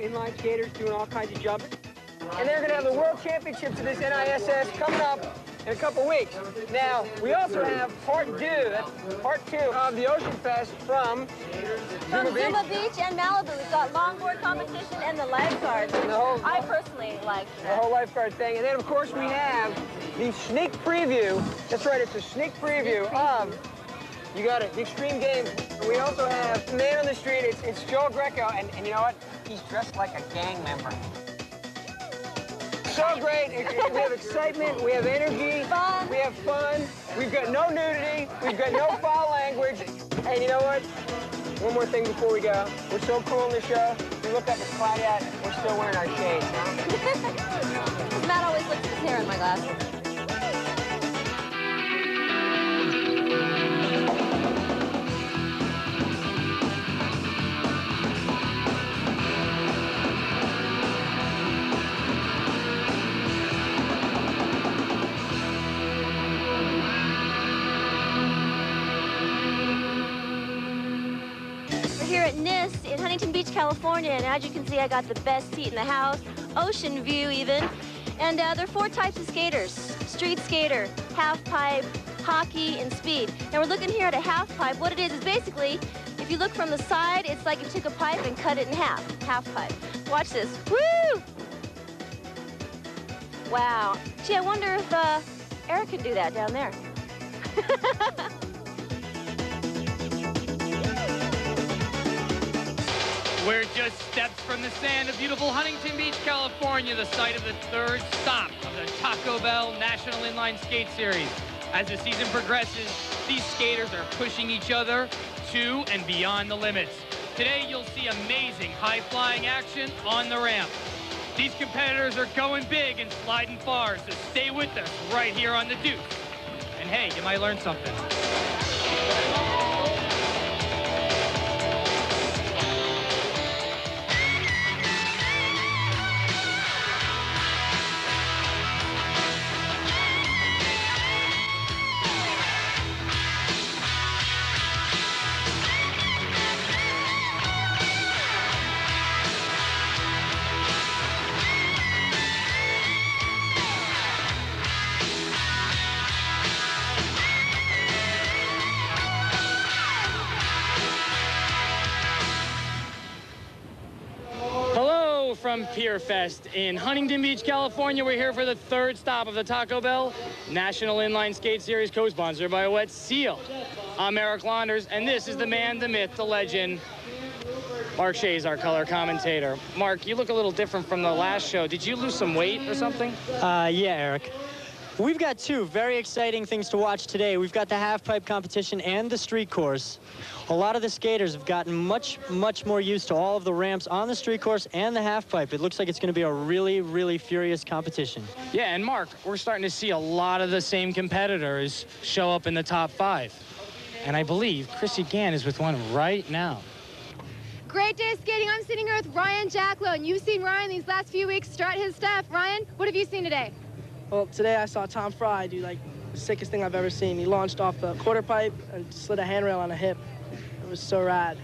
inline skaters doing all kinds of jumping. And they're going to have the World Championships of this NISS coming up in a couple weeks. Now, we also have part two of the Ocean Fest from Zuma Beach and Malibu. We've got longboard competition and the lifeguards. I personally like the whole lifeguard thing. And then, of course, we have the sneak preview. That's right, it's a sneak preview of, you got it, the Extreme Games. We also have the man on the street. It's Joe Greco, and you know what? He's dressed like a gang member. So great. We have excitement, we have energy, fun. We have fun, we've got no nudity, we've got no foul language. And you know what? One more thing before we go. We're so cool in the show. We look up at cloudy out, we're still wearing our shades. Matt always looks at his hair in my glasses. Here at NISS in Huntington Beach, California, and as you can see, I got the best seat in the house, ocean view even. And there are 4 types of skaters: street skater, half pipe, hockey, and speed. Now we're looking here at a half pipe. What it is basically, if you look from the side, it's like you took a pipe and cut it in half pipe. Watch this. Woo! Wow. Gee, I wonder if Eric can do that down there. We're just steps from the sand of beautiful Huntington Beach, California, the site of the 3rd stop of the Taco Bell National Inline Skate Series. As the season progresses, these skaters are pushing each other to and beyond the limits. Today, you'll see amazing high-flying action on the ramp. These competitors are going big and sliding far, so stay with us right here on the Deuce. And hey, you might learn something. From Pier Fest in Huntington Beach, California. We're here for the 3rd stop of the Taco Bell National Inline Skate Series, co-sponsored by Wet Seal. I'm Eric Launders, and this is the man, the myth, the legend, Mark Shays, our color commentator. Mark, you look a little different from the last show. Did you lose some weight or something? Yeah, Eric. We've got 2 very exciting things to watch today. We've got the half-pipe competition and the street course. A lot of the skaters have gotten much more used to all of the ramps on the street course and the half-pipe. It looks like it's going to be a really furious competition. Yeah, and Mark, we're starting to see a lot of the same competitors show up in the top 5. And I believe Chrissy Gann is with one right now. Great day of skating. I'm sitting here with Ryan Jacklow, and you've seen Ryan these last few weeks strut his stuff. Ryan, what have you seen today? Well, today I saw Tom Fry do like the sickest thing I've ever seen. He launched off the quarter pipe and slid a handrail on a hip. It was so rad.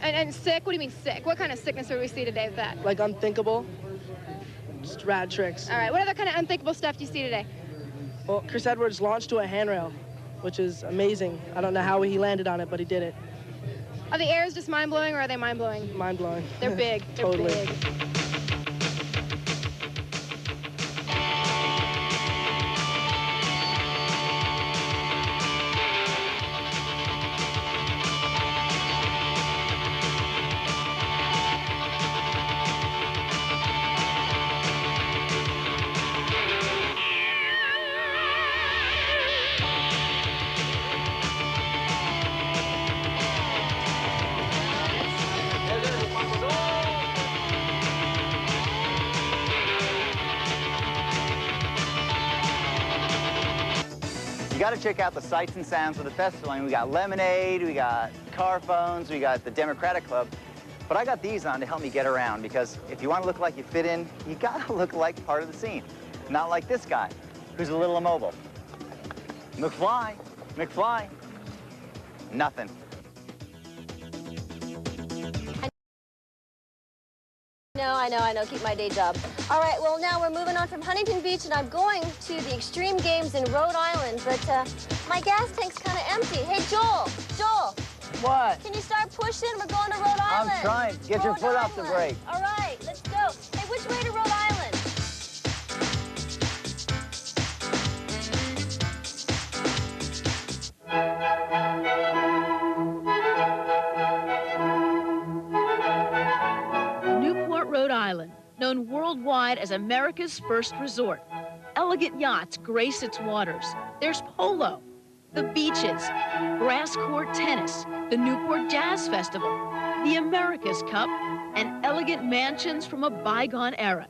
And sick? What do you mean sick? What kind of sickness would we see today with that? Like unthinkable, just rad tricks. All right, what other kind of unthinkable stuff do you see today? Well, Chris Edwards launched to a handrail, which is amazing. I don't know how he landed on it, but he did it. Are the airs just mind-blowing, or are they mind-blowing? Mind-blowing. They're big. They're Totally. big. You got to check out the sights and sounds of the festival. I mean, we got Lemonade, we got car phones, we got the Democratic Club. But I got these on to help me get around, because if you want to look like you fit in, you got to look like part of the scene. Not like this guy, who's a little immobile. McFly, nothing. No, I know. Keep my day job. All right, well, now we're moving on from Huntington Beach, and I'm going to the Extreme Games in Rhode Island, but my gas tank's kind of empty. Hey, Joel. What? Can you start pushing? We're going to Rhode Island. I'm trying. Get your foot off the brake. All right, let's go. Hey, which way to Rhode Island? Newport, Rhode Island, known worldwide as America's first resort. Elegant yachts grace its waters. There's polo, the beaches, grass court tennis, the Newport Jazz Festival, the America's Cup, and elegant mansions from a bygone era,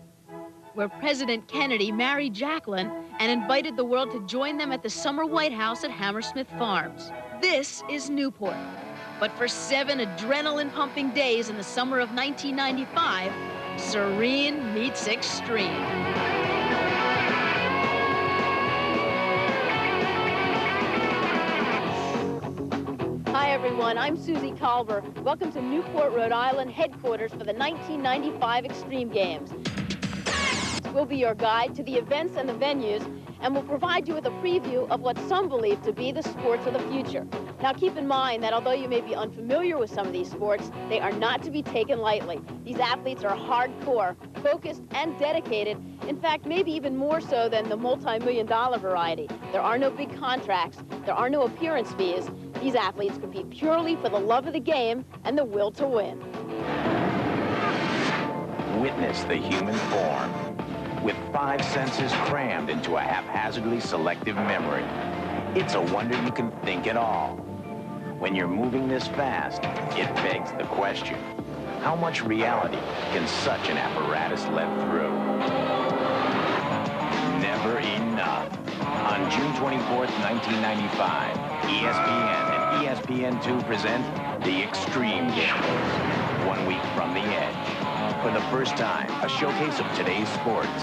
where President Kennedy married Jacqueline and invited the world to join them at the summer White House at Hammersmith Farms. This is Newport. But for 7 adrenaline-pumping days in the summer of 1995, serene meets extreme. Hi, everyone. I'm Susie Culver. Welcome to Newport, Rhode Island, headquarters for the 1995 Extreme Games. We'll be your guide to the events and the venues, and we'll provide you with a preview of what some believe to be the sports of the future. Now, keep in mind that although you may be unfamiliar with some of these sports, they are not to be taken lightly. These athletes are hardcore, focused, and dedicated. In fact, maybe even more so than the multi-million-dollar variety. There are no big contracts. There are no appearance fees. These athletes compete purely for the love of the game and the will to win. Witness the human form. With 5 senses crammed into a haphazardly selective memory. It's a wonder you can think at all. When you're moving this fast, it begs the question, how much reality can such an apparatus let through? Never enough. On June 24th, 1995, ESPN and ESPN2 present the Extreme Games. 1 week from the edge. For the first time, a showcase of today's sports.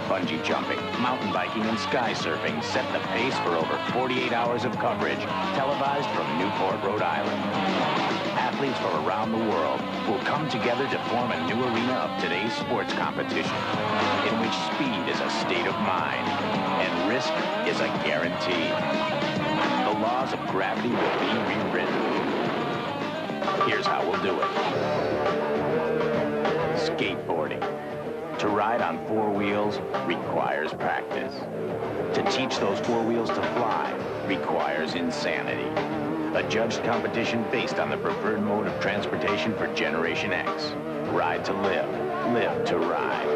Bungee jumping, mountain biking, and sky surfing set the pace for over 48 hours of coverage, televised from Newport, Rhode Island. Athletes from around the world will come together to form a new arena of today's sports competition, in which speed is a state of mind, and risk is a guarantee. The laws of gravity will be rewritten. Here's how we'll do it. Skateboarding. To ride on 4 wheels requires practice. To teach those 4 wheels to fly requires insanity. A judged competition based on the preferred mode of transportation for Generation X. Ride to live, live to ride.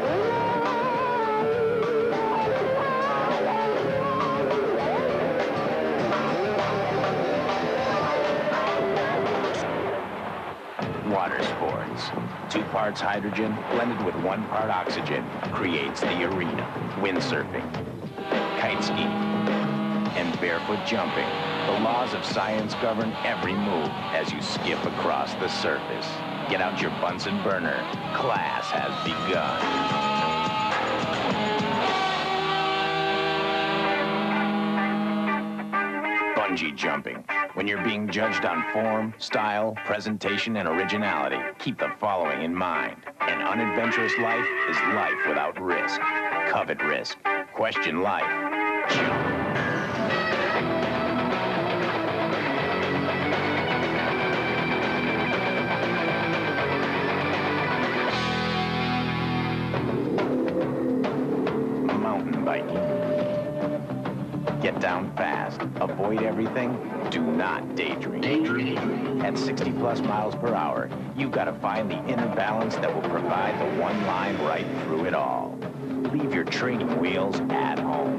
Water sports. 2 parts hydrogen blended with 1 part oxygen creates the arena. Windsurfing, kite skiing, and barefoot jumping. The laws of science govern every move as you skip across the surface. Get out your Bunsen burner. Class has begun. Bungee jumping. When you're being judged on form, style, presentation, and originality, keep the following in mind. An unadventurous life is life without risk. Covet risk. Question life. Jump. Mountain biking. Get down fast. Avoid everything. Do not daydream. At 60+ miles per hour, you've got to find the inner balance that will provide the one line right through it all. Leave your training wheels at home.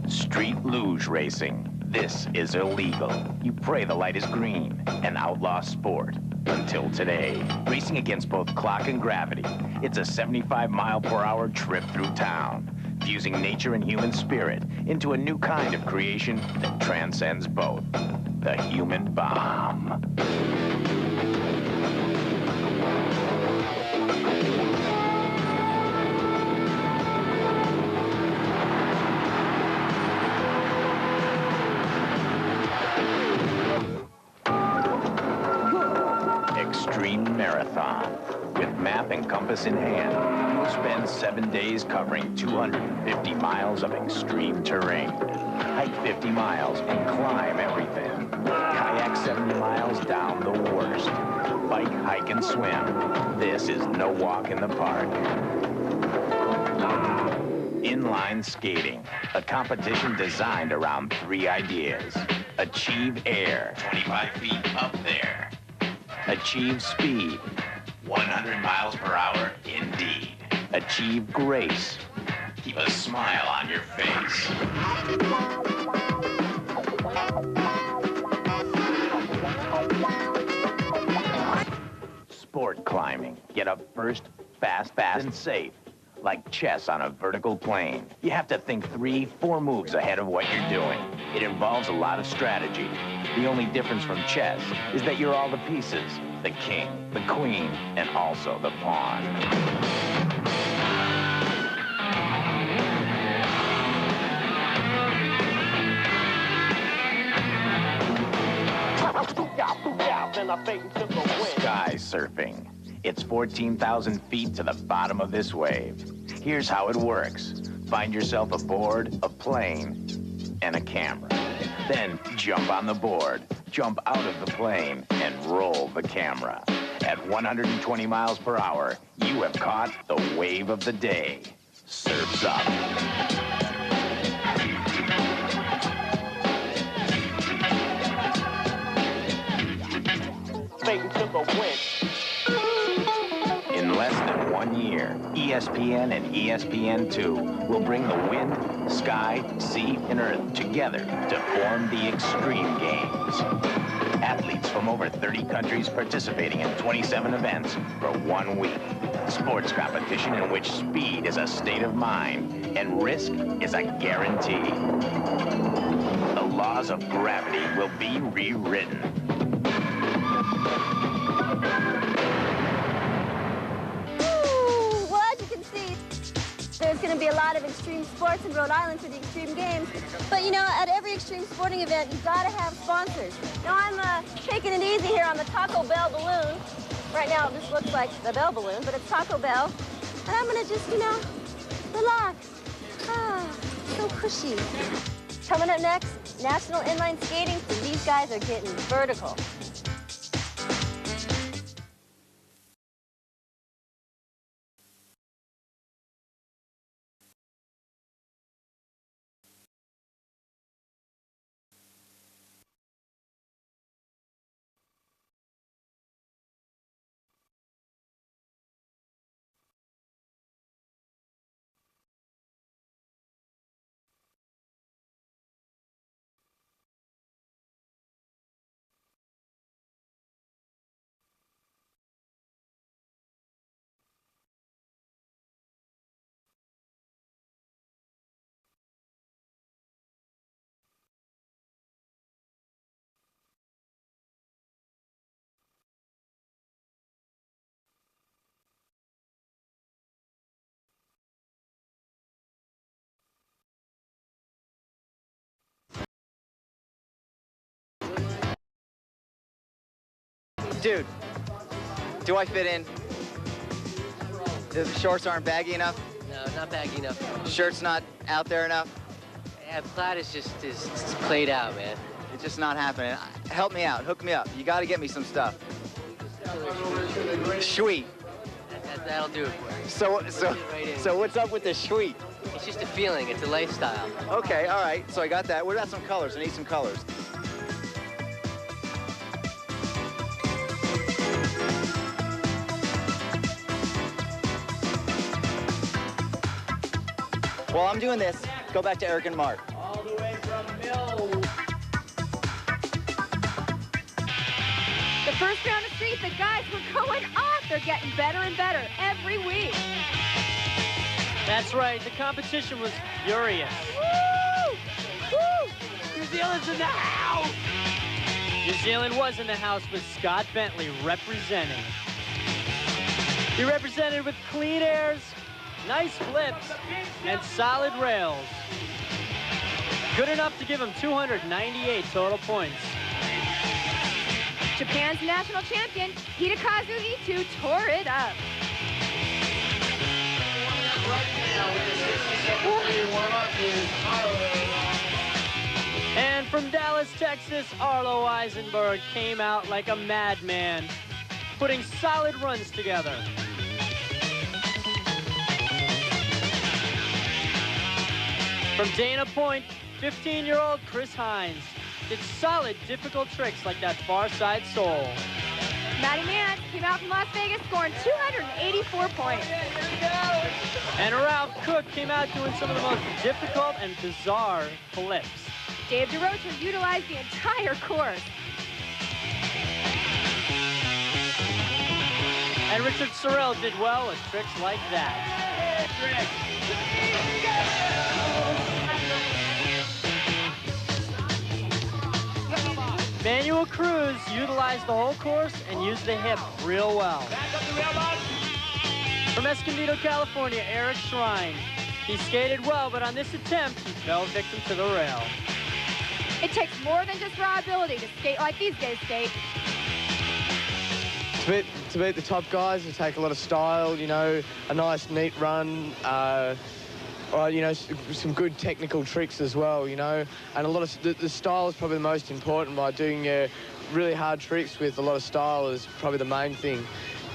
Street luge racing. This is illegal. You pray the light is green. An outlaw sport. Until today, racing against both clock and gravity. It's a 75-mile-per-hour trip through town, fusing nature and human spirit into a new kind of creation that transcends both. The human bomb. and compass in hand, you'll spend 7 days covering 250 miles of extreme terrain. Hike 50 miles and climb everything. Kayak 70 miles down the worst. Bike, hike, and swim. This is no walk in the park. Inline skating, a competition designed around 3 ideas. Achieve air, 25 feet up there. Achieve speed, 100 miles per hour indeed. Achieve grace, keep a smile on your face. Sport climbing, get up first, fast, and safe. Like chess on a vertical plane. You have to think 3, 4 moves ahead of what you're doing. It involves a lot of strategy. The only difference from chess is that you're all the pieces. The king, the queen, and also the pawn. Sky surfing. It's 14,000 feet to the bottom of this wave. Here's how it works. Find yourself a board, a plane, and a camera. Then jump on the board, jump out of the plane, and roll the camera. At 120 miles per hour, you have caught the wave of the day. Surf's up. In less than 1 year, ESPN and ESPN2 will bring the wind, sky, sea, and earth together to form the Extreme Games. Athletes from over 30 countries participating in 27 events for 1 week. Sports competition in which speed is a state of mind and risk is a guarantee. The laws of gravity will be rewritten. There's going to be a lot of extreme sports in Rhode Island for the Extreme Games. But, you know, at every extreme sporting event, you've got to have sponsors. Now, I'm taking it easy here on the Taco Bell balloon. Right now, this looks like the Bell balloon, but it's Taco Bell. And I'm going to just, you know, relax. Ah, so cushy. Coming up next, National Inline Skating, and these guys are getting vertical. Dude, do I fit in? The shorts aren't baggy enough? No, not baggy enough. Shirt's not out there enough? Yeah, plaid is just played out, man. It's just not happening. Help me out, hook me up. You gotta get me some stuff. Sweet. That'll do it for you. So what's up with the sweet? It's just a feeling, it's a lifestyle. Okay, all right, so I got that. What about some colors? I need some colors. While I'm doing this, go back to Eric and Mark. All the way from Mill. The first round of street, the guys were going off. They're getting better and better every week. That's right. The competition was furious. Woo! Woo! New Zealand's in the house! New Zealand was in the house with Scott Bentley representing. He represented with clean airs, nice flips, and solid rails. Good enough to give him 298 total points. Japan's national champion, Hidekazu Itu, tore it up. And from Dallas, Texas, Arlo Eisenberg came out like a madman, putting solid runs together. From Dana Point, 15-year-old Chris Hines did solid, difficult tricks like that far side sole. Matty Mance came out from Las Vegas scoring 284 points. And Ralph Cook came out doing some of the most difficult and bizarre flips. Dave DeRocher utilized the entire course. And Richard Sorrell did well with tricks like that. Manuel Cruz utilized the whole course and used the hip real well. From Escondido, California, Eric Shrine. He skated well, but on this attempt, he fell victim to the rail. It takes more than just raw ability to skate like these guys skate. To beat the top guys, it take a lot of style, you know, a nice, neat run, or, you know, some good technical tricks as well, you know. And a lot of the style is probably the most important. By doing really hard tricks with a lot of style is probably the main thing.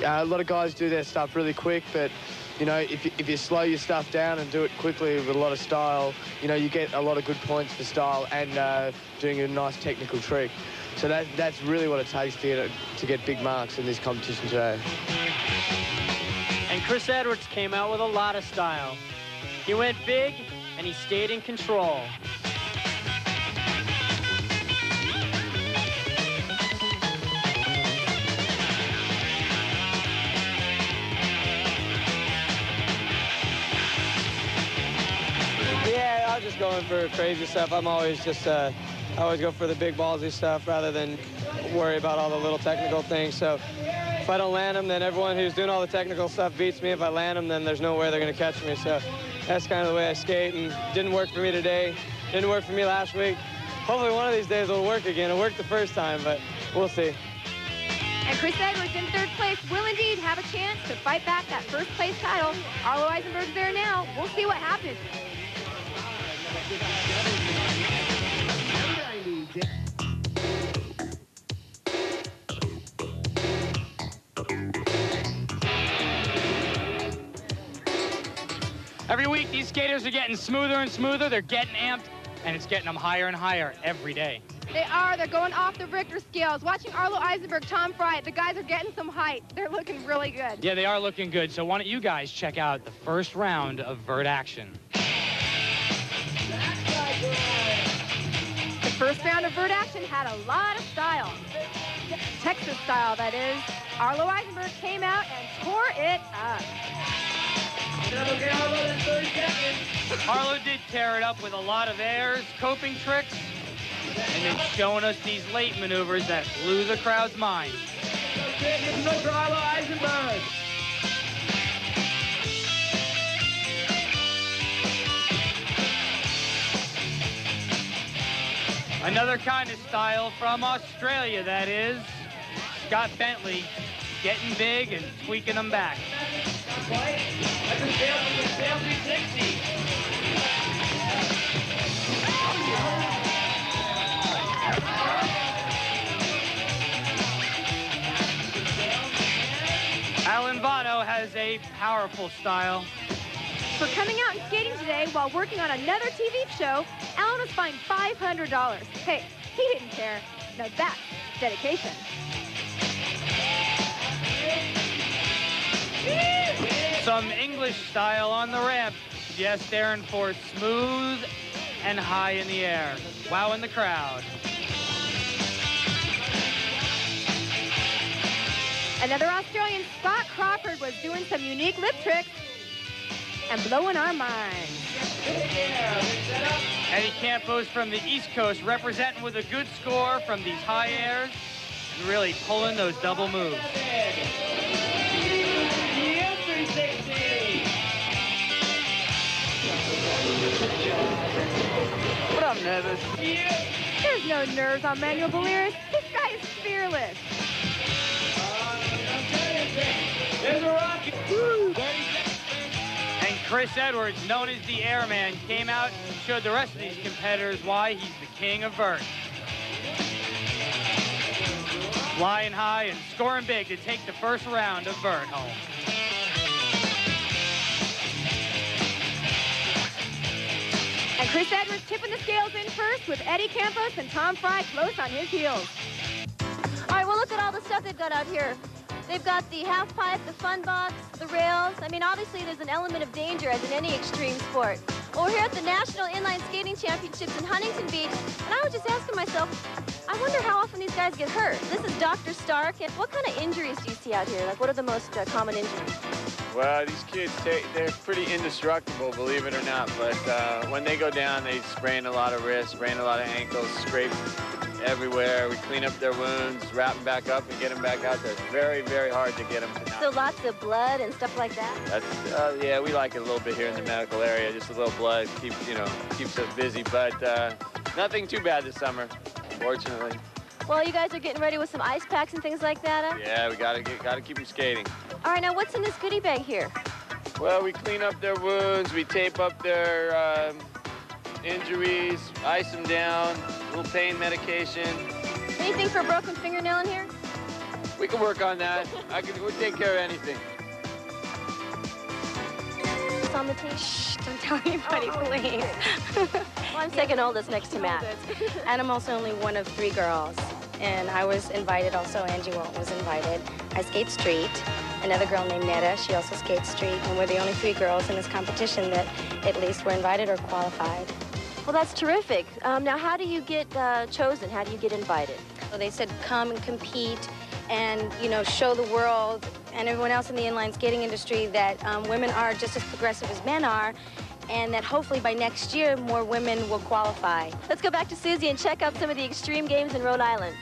A lot of guys do their stuff really quick, but you know, if you slow your stuff down and do it quickly with a lot of style, you know, you get a lot of good points for style and doing a nice technical trick. So that's really what it takes to get big marks in this competition today. And Chris Edwards came out with a lot of style. He went big, and he stayed in control. Yeah, I was just going for crazy stuff. I'm always just, I always go for the big ballsy stuff rather than worry about all the little technical things. So if I don't land them, then everyone who's doing all the technical stuff beats me. If I land them, then there's no way they're going to catch me. So that's kind of the way I skate, and didn't work for me today. Didn't work for me last week. Hopefully one of these days it'll work again. It worked the first time, but we'll see. And Chris Edwards in third place will indeed have a chance to fight back that first place title. Arlo Eisenberg's there now. We'll see what happens. Every week, these skaters are getting smoother and smoother. They're getting amped, and it's getting them higher and higher every day. They are. They're going off the Richter scales. Watching Arlo Eisenberg, Tom Fry, the guys are getting some height. They're looking really good. Yeah, they are looking good. So why don't you guys check out the first round of vert action. The first round of vert action had a lot of style. Texas style, that is. Arlo Eisenberg came out and tore it up. Arlo did tear it up with a lot of airs, coping tricks, and then showing us these late maneuvers that blew the crowd's mind. Arlo Eisenberg. Another kind of style from Australia, that is. Scott Bentley getting big and tweaking them back. Alan Votto has a powerful style. For coming out and skating today while working on another TV show, Alan was fined $500. Hey, he didn't care. Now that's dedication. Some English style on the ramp. Yes, Darren for smooth and high in the air. Wowing the crowd. Another Australian, Scott Crawford, was doing some unique lip tricks and blowing our minds. Eddie Campos from the East Coast representing with a good score from these high airs. Really pulling those double moves. But I'm nervous. There's no nerves on Manuel Boliris. This guy is fearless. There's a rocket. And Chris Edwards, known as the Airman, came out and showed the rest of these competitors why he's the king of vert. Flying high and scoring big to take the first round of vert home. And Chris Edwards tipping the scales in first with Eddie Campos and Tom Fry close on his heels. All right, well, look at all the stuff they've got out here. They've got the half pipe, the fun box, the rails. I mean, obviously, there's an element of danger as in any extreme sport. Well, we're here at the National Inline Skating Championships in Huntington Beach, and I was just asking myself, I wonder how often these guys get hurt. This is Dr. Stark, and what kind of injuries do you see out here? Like, what are the most common injuries? Well, these kids, they're pretty indestructible, believe it or not, but when they go down, they sprain a lot of wrists, sprain a lot of ankles, scrape everywhere. We clean up their wounds, wrap them back up, and get them back out there. It's very, very hard to get them to So lots of blood and stuff like that? That's, yeah, we like it a little bit here in the medical area. Just a little blood keeps us busy, but nothing too bad this summer, fortunately. Well, you guys are getting ready with some ice packs and things like that, huh? Yeah, we gotta keep them skating. All right, now what's in this goodie bag here? Well, we clean up their wounds, we tape up their injuries, ice them down, a little pain medication. Anything for a broken fingernail in here? We can work on that. We'll take care of anything. It's on the tape. Shh, don't tell anybody, please. Well, I'm second oldest next to Matt. And I'm also only one of 3 girls. And I was invited also, Angie Walt was invited. I skate street. Another girl named Netta, she also skates street. And we're the only 3 girls in this competition that at least were invited or qualified. Well, that's terrific. Now, how do you get chosen? How do you get invited? So they said come and compete and, you know, show the world and everyone else in the inline skating industry that women are just as progressive as men are, and that hopefully by next year more women will qualify. Let's go back to Susie and check out some of the extreme games in Rhode Island.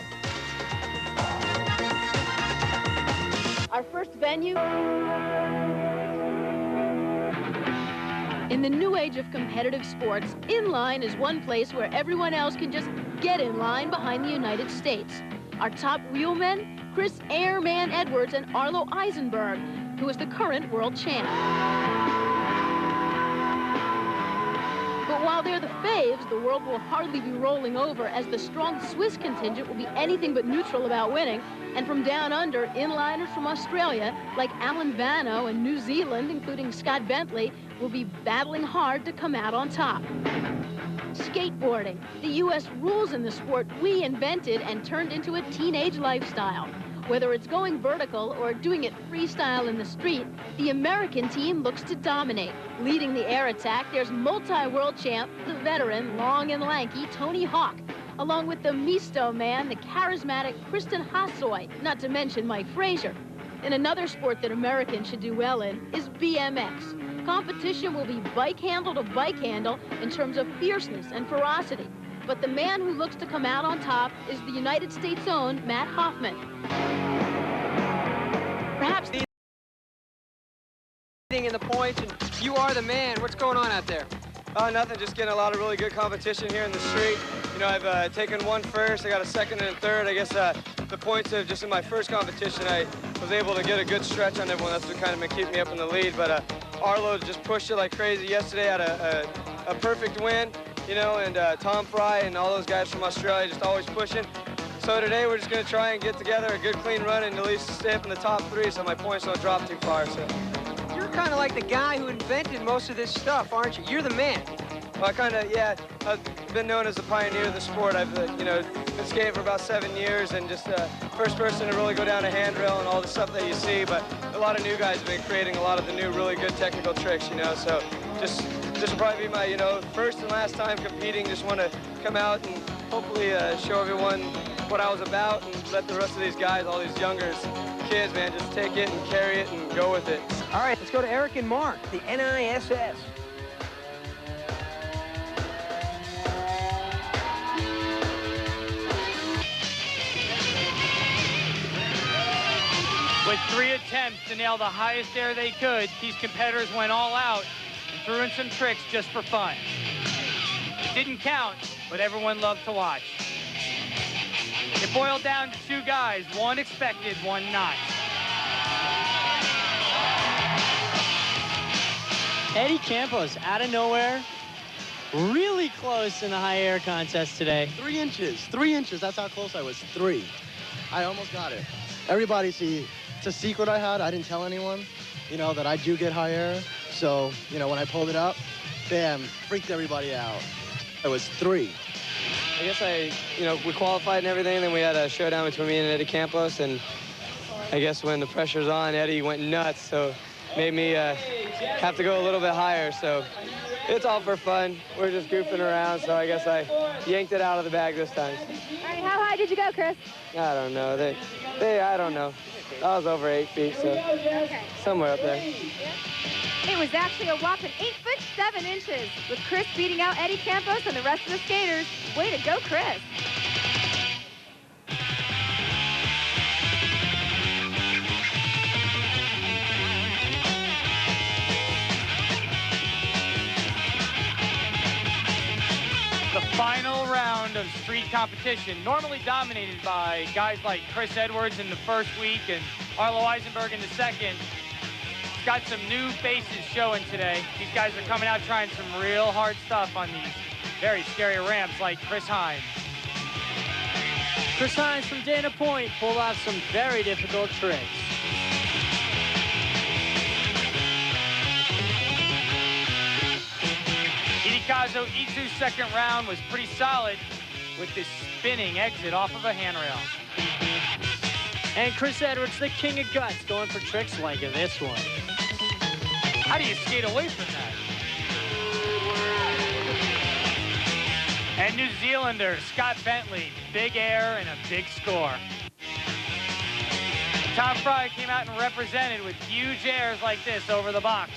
Our first venue. In the new age of competitive sports, inline is one place where everyone else can just get in line behind the United States. Our top wheelmen, Chris Airman Edwards and Arlo Eisenberg, who is the current world champ. But while they're the faves, the world will hardly be rolling over, as the strong Swiss contingent will be anything but neutral about winning. And from down under, inliners from Australia, like Alan Vano and New Zealand, including Scott Bentley, will be battling hard to come out on top. Skateboarding, the U.S. rules in the sport we invented and turned into a teenage lifestyle. Whether it's going vertical or doing it freestyle in the street, the American team looks to dominate. Leading the air attack, there's multi-world champ, the veteran, long and lanky Tony Hawk, along with the Misto man, the charismatic Kristen Hassoy, not to mention Mike Frazier. And another sport that Americans should do well in is BMX. Competition will be bike handle to bike handle in terms of fierceness and ferocity. But the man who looks to come out on top is the United States' own Matt Hoffman. Perhaps in the points, and you are the man. What's going on out there? Oh, nothing. Just getting a lot of really good competition here in the street. You know, I've taken 1 first. I got a 2nd and a 3rd. I guess the points of just in my first competition, I was able to get a good stretch on everyone. That's what kind of been keeping me up in the lead. But Arlo just pushed it like crazy yesterday. Had a perfect win, you know, and Tom Fry and all those guys from Australia just always pushing. So today we're just going to try and get together a good clean run and at least stay up in the top 3 so my points don't drop too far. So. You're kind of like the guy who invented most of this stuff, aren't you? You're the man. Well, I've been known as the pioneer of the sport. I've, you know, been skating for about 7 years and just first person to really go down a handrail and all the stuff that you see. But a lot of new guys have been creating a lot of the new really good technical tricks, you know. So this will probably be my, you know, first and last time competing. Just want to come out and hopefully show everyone what I was about and let the rest of these guys, all these younger kids, man, just take it and carry it and go with it. All right, let's go to Eric and Mark, the NISS. With 3 attempts to nail the highest air they could, these competitors went all out and threw in some tricks just for fun. It didn't count, but everyone loved to watch. It boiled down to 2 guys, one expected, one not. Eddie Campos, out of nowhere, really close in the high air contest today. 3 inches, 3 inches. That's how close I was, 3. I almost got it. Everybody, see, it's a secret I had. I didn't tell anyone, you know, that I do get high air. So, you know, when I pulled it up, bam, freaked everybody out. It was 3. I guess we qualified and everything, then we had a showdown between me and Eddie Campos, and I guess when the pressure's on, Eddie went nuts, so made me have to go a little bit higher, so it's all for fun. We're just goofing around, so I guess I yanked it out of the bag this time. All right, how high did you go, Chris? I don't know. I don't know. I was over 8 feet, so somewhere up there. It was actually a whopping 8 foot 7 inches, with Chris beating out Eddie Campos and the rest of the skaters. Way to go, Chris. The final round of street competition, normally dominated by guys like Chris Edwards in the first week and Arlo Eisenberg in the second. It's got some new faces showing today. These guys are coming out trying some real hard stuff on these very scary ramps, like Chris Hines. Chris Hines from Dana Point pulled off some very difficult tricks. Hidekazu Itsu's second round was pretty solid with this spinning exit off of a handrail. And Chris Edwards, the king of guts, going for tricks like this one. How do you skate away from that? And New Zealander Scott Bentley, big air and a big score. Tom Fry came out and represented with huge airs like this over the box.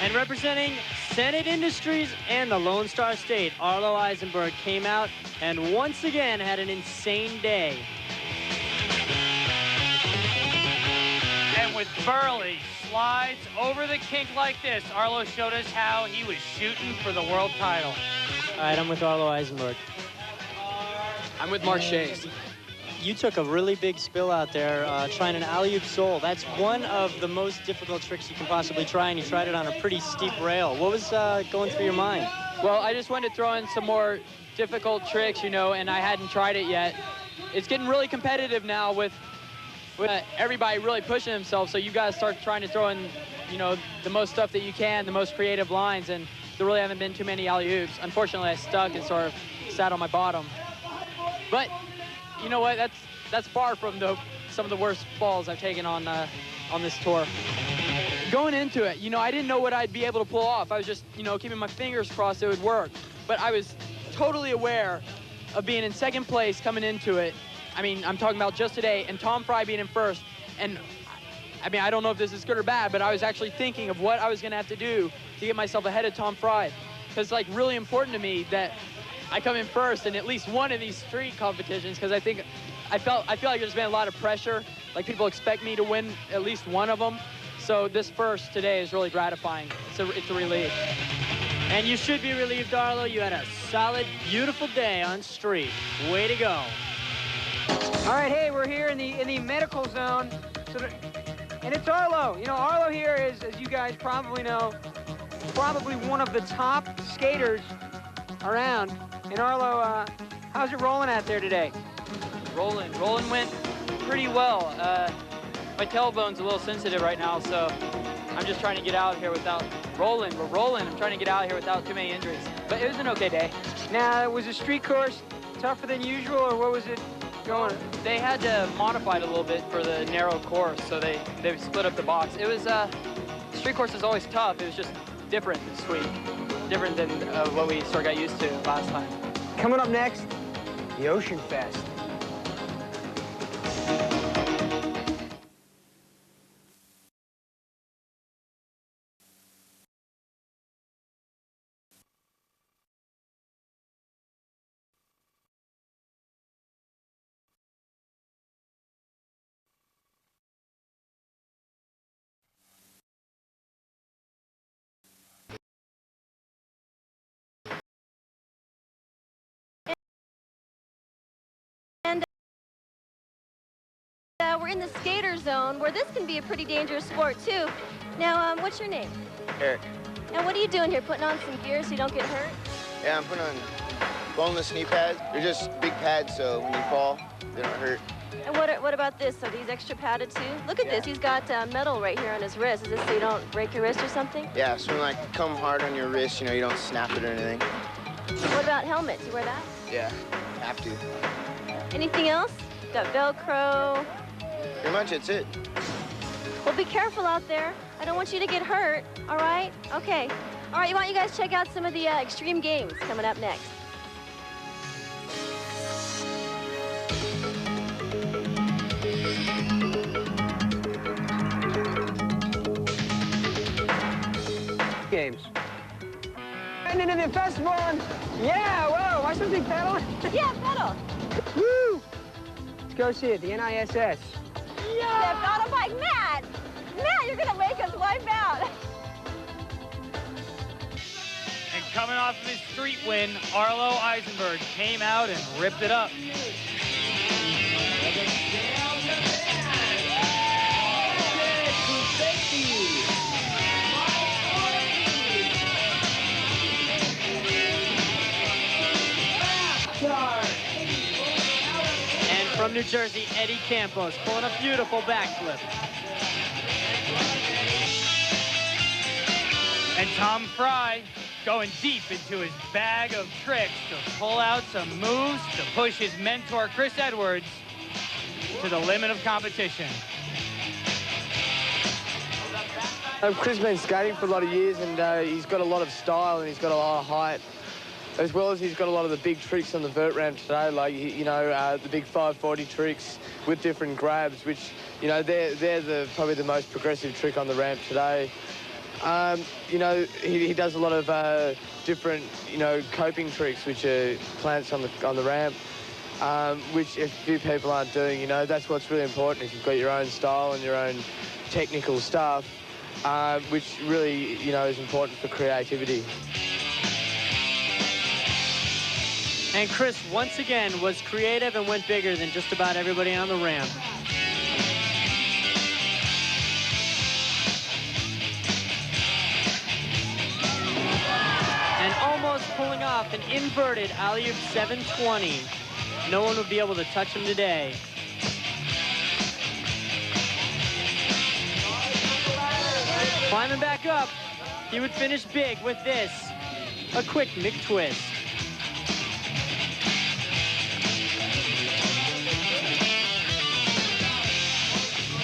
And representing Senate Industries and the Lone Star State, Arlo Eisenberg came out and once again had an insane day. And with Burley slides over the kink like this, Arlo showed us how he was shooting for the world title. All right, I'm with Arlo Eisenberg. I'm with Mark Shays. You took a really big spill out there trying an alley-oop sole. That's one of the most difficult tricks you can possibly try, and you tried it on a pretty steep rail. What was going through your mind? Well, I just wanted to throw in some more difficult tricks, you know, and I hadn't tried it yet. It's getting really competitive now with everybody really pushing themselves, so you guys start trying to throw in, you know, the most stuff that you can, the most creative lines, and there really haven't been too many alley-oops. Unfortunately, I stuck and sort of sat on my bottom. But you know what? That's far from some of the worst falls I've taken on this tour. Going into it, you know, I didn't know what I'd be able to pull off. I was just, you know, keeping my fingers crossed it would work. But I was totally aware of being in second place coming into it. I mean, I'm talking about just today, and Tom Fry being in first. And I mean, I don't know if this is good or bad, but I was actually thinking of what I was going to have to do to get myself ahead of Tom Fry. Because it's like really important to me that I come in first in at least one of these street competitions, because I feel like there's been a lot of pressure. Like, people expect me to win at least one of them. So this first today is really gratifying. It's a relief. And you should be relieved, Arlo. You had a solid, beautiful day on street. Way to go. All right, hey, we're here in the medical zone, and it's Arlo. You know, Arlo here is, as you guys probably know, probably one of the top skaters around. And Arlo, how's it rolling out there today? Rolling went pretty well. My tailbone's a little sensitive right now, so I'm just trying to get out of here without rolling. We're rolling. I'm trying to get out of here without too many injuries. But it was an okay day. Now, was the street course tougher than usual, or what was it going? They had to modify it a little bit for the narrow course, so they split up the box. It was, street course is always tough. It was just different this week. Different than what we sort of got used to last time. Coming up next, the Ocean Fest. we're in the skater zone, where this can be a pretty dangerous sport, too. Now, what's your name? Eric. And what are you doing here, putting on some gear so you don't get hurt? Yeah, I'm putting on boneless knee pads. They're just big pads, so when you fall, they don't hurt. And what about this? Are these extra padded, too? Look at this. He's got metal right here on his wrist. Is this so you don't break your wrist or something? Yeah, so when like come hard on your wrist, you know, you don't snap it or anything. What about helmets? You wear that? Yeah, have to. Anything else? Got Velcro. Pretty much, that's it. Well, be careful out there. I don't want you to get hurt, all right? Okay. All right, why don't you guys check out some of the extreme games coming up next. Games. And into the festival. Yeah, whoa, am I supposed to be pedaling? Yeah, pedal. Woo! Let's go see it, the NISS. Yeah, pedal bike. Matt, you're gonna make us wipe out. And coming off of his street win, Arlo Eisenberg came out and ripped it up. And from New Jersey, Eddie Campos pulling a beautiful backflip. And Tom Fry going deep into his bag of tricks to pull out some moves to push his mentor, Chris Edwards, to the limit of competition. Chris has been skating for a lot of years, and he's got a lot of style and he's got a lot of height, as well as he's got a lot of the big tricks on the vert ramp today, like, you know, the big 540 tricks with different grabs, which, you know, they're probably the most progressive trick on the ramp today. You know, he does a lot of different, you know, coping tricks, which are plants on the ramp, which a few people aren't doing. You know, that's what's really important, is you've got your own style and your own technical stuff, which really, you know, is important for creativity. And Chris, once again, was creative and went bigger than just about everybody on the ramp. And almost pulling off an inverted alley-oop 720. No one would be able to touch him today. Climbing back up, he would finish big with this, a quick McTwist.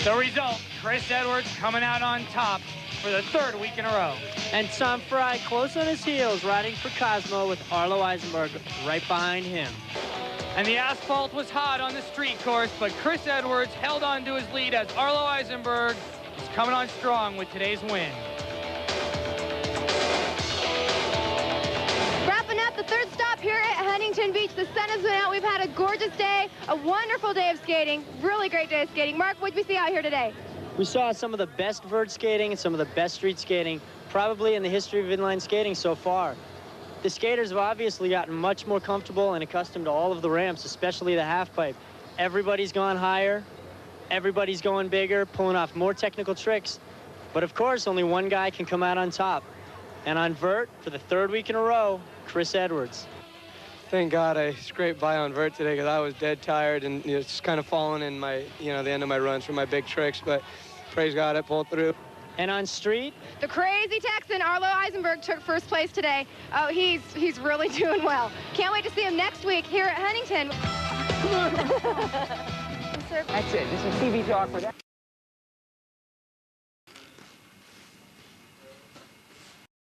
The result, Chris Edwards coming out on top for the third week in a row. And Tom Fry close on his heels, riding for Cosmo with Arlo Eisenberg right behind him. And the asphalt was hot on the street course, but Chris Edwards held on to his lead as Arlo Eisenberg is coming on strong with today's win. Wrapping up the third stop here at Huntington Beach. The sun has been out. We've had a gorgeous day, a wonderful day of skating, really great day of skating. Mark, what did we see out here today? We saw some of the best vert skating and some of the best street skating, probably in the history of inline skating so far. The skaters have obviously gotten much more comfortable and accustomed to all of the ramps, especially the half pipe. Everybody's gone higher, everybody's going bigger, pulling off more technical tricks. But of course, only one guy can come out on top. And on vert, for the third week in a row, Chris Edwards. Thank God I scraped by on vert today, because I was dead tired and, you know, just kind of falling in my, you know, the end of my runs for my big tricks. But praise God, I pulled through. And on street, the crazy Texan, Arlo Eisenberg, took first place today. Oh, he's really doing well. Can't wait to see him next week here at Huntington. That's it. This is TV talk for that.